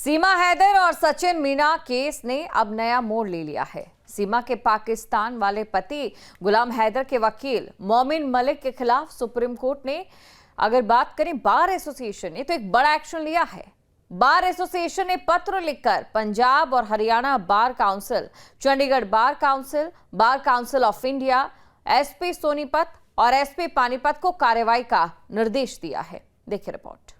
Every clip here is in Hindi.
सीमा हैदर और सचिन मीणा केस ने अब नया मोड़ ले लिया है। सीमा के पाकिस्तान वाले पति गुलाम हैदर के वकील मोमिन मलिक के खिलाफ सुप्रीम कोर्ट ने, अगर बात करें बार एसोसिएशन ने, तो एक बड़ा एक्शन लिया है। बार एसोसिएशन ने पत्र लिखकर पंजाब और Haryana bar council, Chandigarh bar council of India, SP Sonipat और एसपी पानीपत को कार्रवाई का निर्देश दिया है। देखिए रिपोर्ट।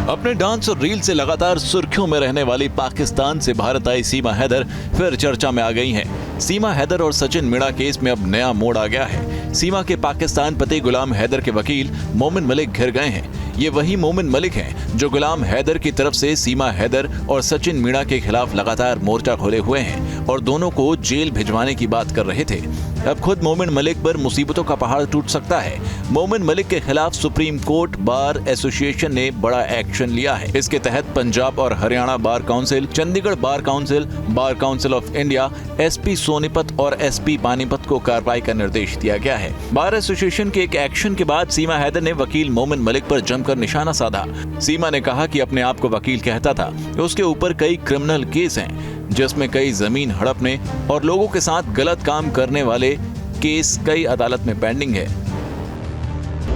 अपने डांस और रील से लगातार सुर्खियों में रहने वाली पाकिस्तान से भारत आई सीमा हैदर फिर चर्चा में आ गई हैं। सीमा हैदर और सचिन मीणा केस में अब नया मोड़ आ गया है। सीमा के पाकिस्तान पति गुलाम हैदर के वकील मोमिन मलिक घिर गए हैं। ये वही मोमिन मलिक हैं जो गुलाम हैदर की तरफ से सीमा हैदर और सचिन मीणा के खिलाफ लगातार मोर्चा खोले हुए हैं और दोनों को जेल भिजवाने की बात कर रहे थे। अब खुद मोमिन मलिक पर मुसीबतों का पहाड़ टूट सकता है। मोमिन मलिक के खिलाफ सुप्रीम कोर्ट बार एसोसिएशन ने बड़ा एक्शन लिया है। इसके तहत पंजाब और Haryana bar council, Chandigarh bar council of India, SP Sonipat और एसपी पानीपत को कार्रवाई का निर्देश दिया गया है। बार एसोसिएशन के एक एक्शन के बाद सीमा हैदर ने वकील मोमिन मलिक पर जमकर निशाना साधा। सीमा ने कहा कि अपने आप को वकील कहता था। उसके ऊपर कई क्रिमिनल केस हैं, जिसमें कई जमीन हड़पने और लोगों के साथ गलत काम करने वाले केस कई अदालत में पेंडिंग है।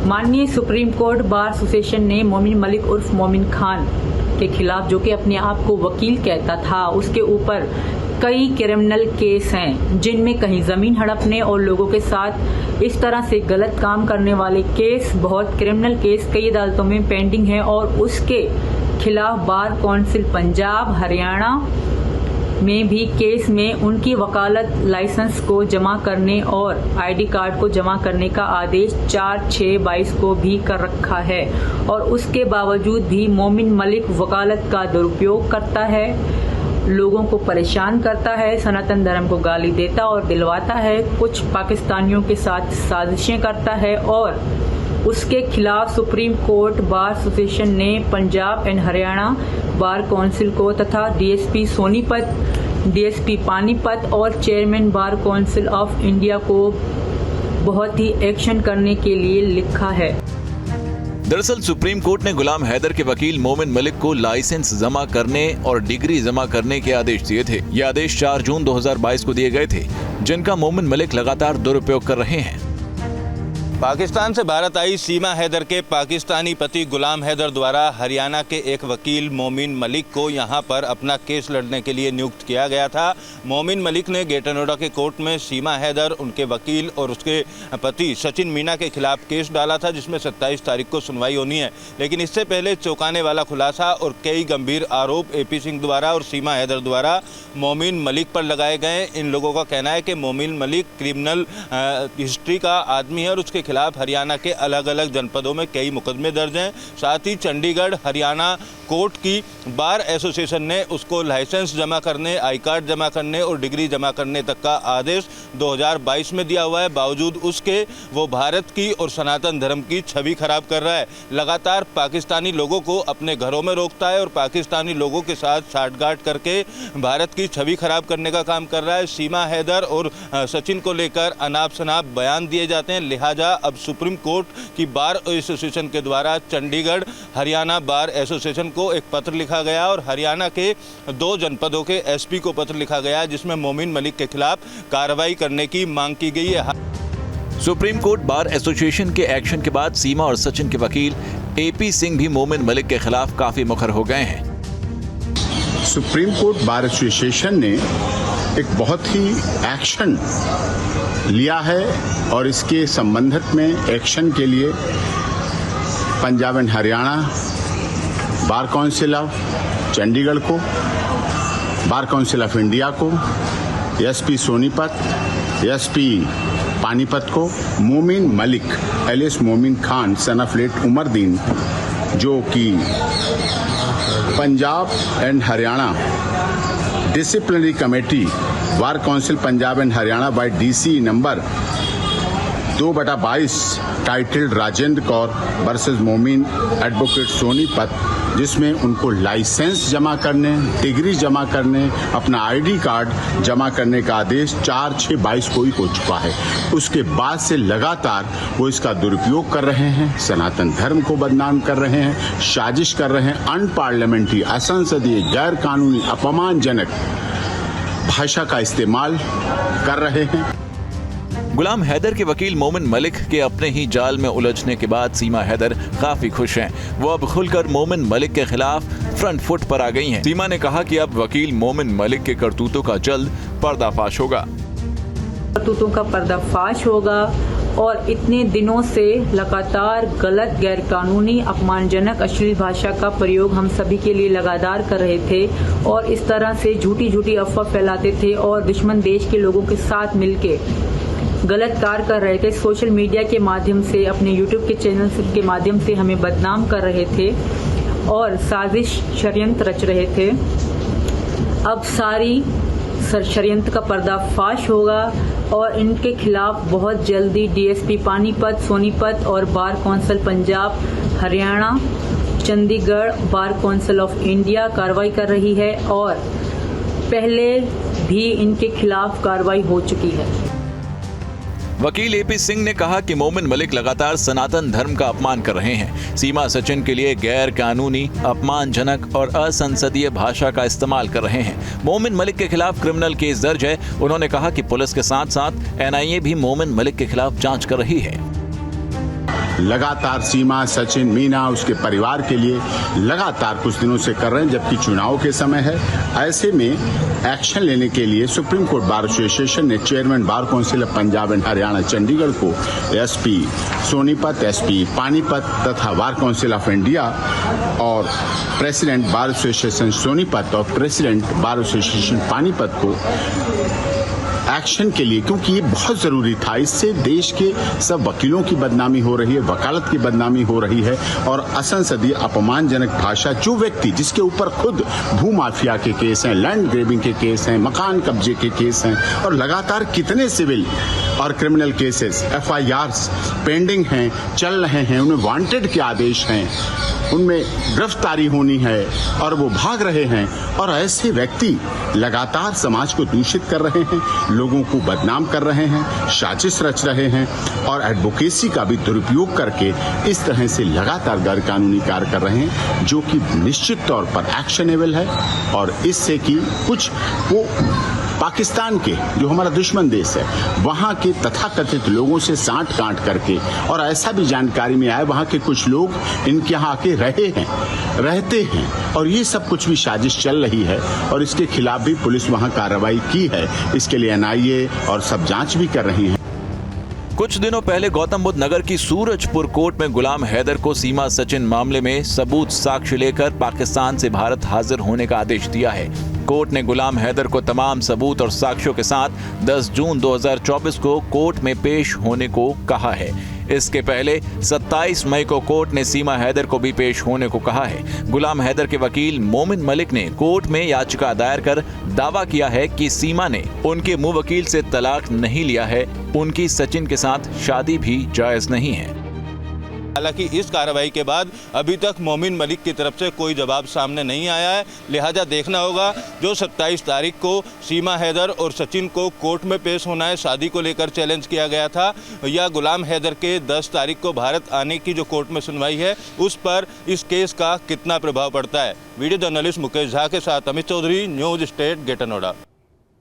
माननीय सुप्रीम कोर्ट बार एसोसिएशन ने मोमिन मलिक उर्फ मोमिन खान के खिलाफ, जो कि अपने आप को वकील कहता था, उसके ऊपर कई क्रिमिनल केस हैं, जिनमें कहीं जमीन हड़पने और लोगों के साथ इस तरह से गलत काम करने वाले केस, बहुत क्रिमिनल केस कई अदालतों में पेंडिंग है। और उसके खिलाफ बार काउंसिल पंजाब, हरियाणा में भी केस में उनकी वकालत लाइसेंस को जमा करने और आईडी कार्ड को जमा करने का आदेश 4/6/22 को भी कर रखा है। और उसके बावजूद भी मोमिन मलिक वकालत का दुरुपयोग करता है, लोगों को परेशान करता है, सनातन धर्म को गाली देता और दिलवाता है, कुछ पाकिस्तानियों के साथ साजिशें करता है। और उसके खिलाफ सुप्रीम कोर्ट बार एसोसिएशन ने Punjab and Haryana bar council को तथा डीएसपी सोनीपत, डीएसपी पानीपत और chairman bar council of India को बहुत ही एक्शन करने के लिए लिखा है। दरअसल सुप्रीम कोर्ट ने गुलाम हैदर के वकील मोमिन मलिक को लाइसेंस जमा करने और डिग्री जमा करने के आदेश दिए थे। ये आदेश 4 जून 2022 को दिए गए थे, जिनका मोमिन मलिक लगातार दुरुपयोग कर रहे हैं। पाकिस्तान से भारत आई सीमा हैदर के पाकिस्तानी पति गुलाम हैदर द्वारा हरियाणा के एक वकील मोमिन मलिक को यहां पर अपना केस लड़ने के लिए नियुक्त किया गया था। मोमिन मलिक ने ग्रेटर नोएडा के कोर्ट में सीमा हैदर, उनके वकील और उसके पति सचिन मीणा के खिलाफ केस डाला था, जिसमें 27 तारीख को सुनवाई होनी है। लेकिन इससे पहले चौंकाने वाला खुलासा और कई गंभीर आरोप एपी सिंह द्वारा और सीमा हैदर द्वारा मोमिन मलिक पर लगाए गए। इन लोगों का कहना है कि मोमिन मलिक क्रिमिनल हिस्ट्री का आदमी है और उसके खिलाफ हरियाणा के अलग अलग जनपदों में कई मुकदमे दर्ज हैं। साथ ही चंडीगढ़ हरियाणा कोर्ट की बार एसोसिएशन ने उसको लाइसेंस जमा करने, आई कार्ड जमा करने और डिग्री जमा करने तक का आदेश 2022 में दिया हुआ है। बावजूद उसके वो भारत की और सनातन धर्म की छवि खराब कर रहा है। लगातार पाकिस्तानी लोगों को अपने घरों में रोकता है और पाकिस्तानी लोगों के साथ साठगांठ करके भारत की छवि खराब करने का काम कर रहा है। सीमा हैदर और सचिन को लेकर अनाप शनाप बयान दिए जाते हैं। लिहाजा अब सुप्रीम कोर्ट की बार एसोसिएशन के द्वारा चंडीगढ़ हरियाणा बार एसोसिएशन को एक पत्र लिखा गया और हरियाणा के 2 जनपदों के एसपी को पत्र लिखा गया, जिसमें मोमिन मलिक के खिलाफ कार्रवाई करने की मांग की गई है। सुप्रीम कोर्ट बार एसोसिएशन के एक्शन के बाद सीमा और सचिन के वकील एपी सिंह भी मोमिन मलिक के खिलाफ काफी मुखर हो गए हैं। सुप्रीम कोर्ट बार एसोसिएशन ने एक बहुत ही एक्शन लिया है और इसके संबंधित में एक्शन के लिए Punjab and Haryana bar council of Chandigarh को, बार काउंसिल ऑफ इंडिया को, एसपी सोनीपत, एसपी पानीपत को Momin Malik alias Momin Khan son of late Umardin, जो कि Punjab and Haryana disciplinary committee bar council Punjab and Haryana by DC number 2/22 titled Rajendra Kaur versus Momin advocate Sonipat, जिसमें उनको लाइसेंस जमा करने, डिग्री जमा करने, अपना आईडी कार्ड जमा करने का आदेश 4/6/22 को ही हो चुका है। उसके बाद से लगातार वो इसका दुरुपयोग कर रहे हैं, सनातन धर्म को बदनाम कर रहे हैं, साजिश कर रहे हैं, अनपार्लियामेंट्री, असंसदीय, गैर कानूनी, अपमानजनक भाषा का इस्तेमाल कर रहे हैं। गुलाम हैदर के वकील मोमिन मलिक के अपने ही जाल में उलझने के बाद सीमा हैदर काफी खुश हैं। वो अब खुलकर मोमिन मलिक के खिलाफ फ्रंट फुट पर आ गई हैं। सीमा ने कहा कि अब वकील मोमिन मलिक के करतूतों का जल्द पर्दाफाश होगा। करतूतों का पर्दाफाश होगा और इतने दिनों से लगातार गलत, गैरकानूनी, अपमानजनक, अश्लील भाषा का प्रयोग हम सभी के लिए लगातार कर रहे थे और इस तरह से झूठी अफवाह फैलाते थे और दुश्मन देश के लोगों के साथ मिलके गलत कार्य कर रहे थे। सोशल मीडिया के माध्यम से, अपने यूट्यूब के चैनल के माध्यम से हमें बदनाम कर रहे थे और साजिश, षड्यंत्र रच रहे थे। अब सारी षड्यंत्र का पर्दाफाश होगा और इनके खिलाफ बहुत जल्दी डीएसपी पानीपत, सोनीपत और bar council Punjab, Haryana, Chandigarh bar council of India कार्रवाई कर रही है और पहले भी इनके खिलाफ कार्रवाई हो चुकी है। वकील एपी सिंह ने कहा कि मोमिन मलिक लगातार सनातन धर्म का अपमान कर रहे हैं। सीमा सचिन के लिए गैर कानूनी, अपमानजनक और असंसदीय भाषा का इस्तेमाल कर रहे हैं। मोमिन मलिक के खिलाफ क्रिमिनल केस दर्ज है। उन्होंने कहा कि पुलिस के साथ साथ एनआईए भी मोमिन मलिक के खिलाफ जांच कर रही है। लगातार सीमा, सचिन, मीना, उसके परिवार के लिए लगातार कुछ दिनों से कर रहे हैं, जबकि चुनाव के समय है। ऐसे में एक्शन लेने के लिए सुप्रीम कोर्ट बार एसोसिएशन ने chairman bar council of Punjab and Haryana Chandigarh को एसपी सोनीपत, एसपी पानीपत तथा बार काउंसिल ऑफ इंडिया और प्रेसिडेंट बार एसोसिएशन सोनीपत और प्रेसिडेंट बार एसोसिएशन पानीपत को एक्शन के लिए, क्योंकि ये बहुत जरूरी था। इससे देश के सब वकीलों की बदनामी हो रही है, वकालत की बदनामी हो रही है और असंसदीय, अपमानजनक भाषा, जो व्यक्ति जिसके ऊपर खुद भू माफिया के केस हैं, लैंड ग्रेबिंग के केस हैं, मकान कब्जे के केस हैं और लगातार कितने सिविल और क्रिमिनल केसेस, एफआईआर्स पेंडिंग हैं, चल रहे हैं, उनमें वांटेड के आदेश हैं, उनमें गिरफ्तारी होनी है और वो भाग रहे हैं। और ऐसे व्यक्ति लगातार समाज को दूषित कर रहे हैं, लोगों को बदनाम कर रहे हैं, साजिश रच रहे हैं और एडवोकेसी का भी दुरुपयोग करके इस तरह से लगातार गैर कानूनी कार्य कर रहे हैं, जो कि निश्चित तौर पर एक्शनेबल है। और इससे कि कुछ वो पाकिस्तान के, जो हमारा दुश्मन देश है, वहाँ के तथाकथित लोगों से साठ गांठ करके, और ऐसा भी जानकारी में आया वहाँ के कुछ लोग इनके यहाँ आके रहते हैं और ये सब कुछ भी साजिश चल रही है और इसके खिलाफ भी पुलिस वहाँ कार्रवाई की है। इसके लिए एनआईए और सब जांच भी कर रही है। कुछ दिनों पहले गौतम बुद्ध नगर की सूरजपुर कोर्ट में गुलाम हैदर को सीमा सचिन मामले में सबूत साक्ष्य लेकर पाकिस्तान से भारत हाजिर होने का आदेश दिया है। कोर्ट ने गुलाम हैदर को तमाम सबूत और साक्ष्यों के साथ 10 जून 2024 को कोर्ट में पेश होने को कहा है। इसके पहले 27 मई को कोर्ट ने सीमा हैदर को भी पेश होने को कहा है। गुलाम हैदर के वकील मोमिन मलिक ने कोर्ट में याचिका दायर कर दावा किया है कि सीमा ने उनके मुवक्किल से तलाक नहीं लिया है, उनकी सचिन के साथ शादी भी जायज नहीं है। हालांकि इस कार्रवाई के बाद अभी तक मोमिन मलिक की तरफ से कोई जवाब सामने नहीं आया है, लिहाजा देखना होगा जो 27 तारीख को सीमा हैदर और सचिन को कोर्ट में पेश होना है, शादी को लेकर चैलेंज किया गया था, या गुलाम हैदर के 10 तारीख को भारत आने की जो कोर्ट में सुनवाई है उस पर इस केस का कितना प्रभाव पड़ता है। वीडियो जर्नलिस्ट मुकेश झा के साथ Amit Chaudhary, news state, greater Noida.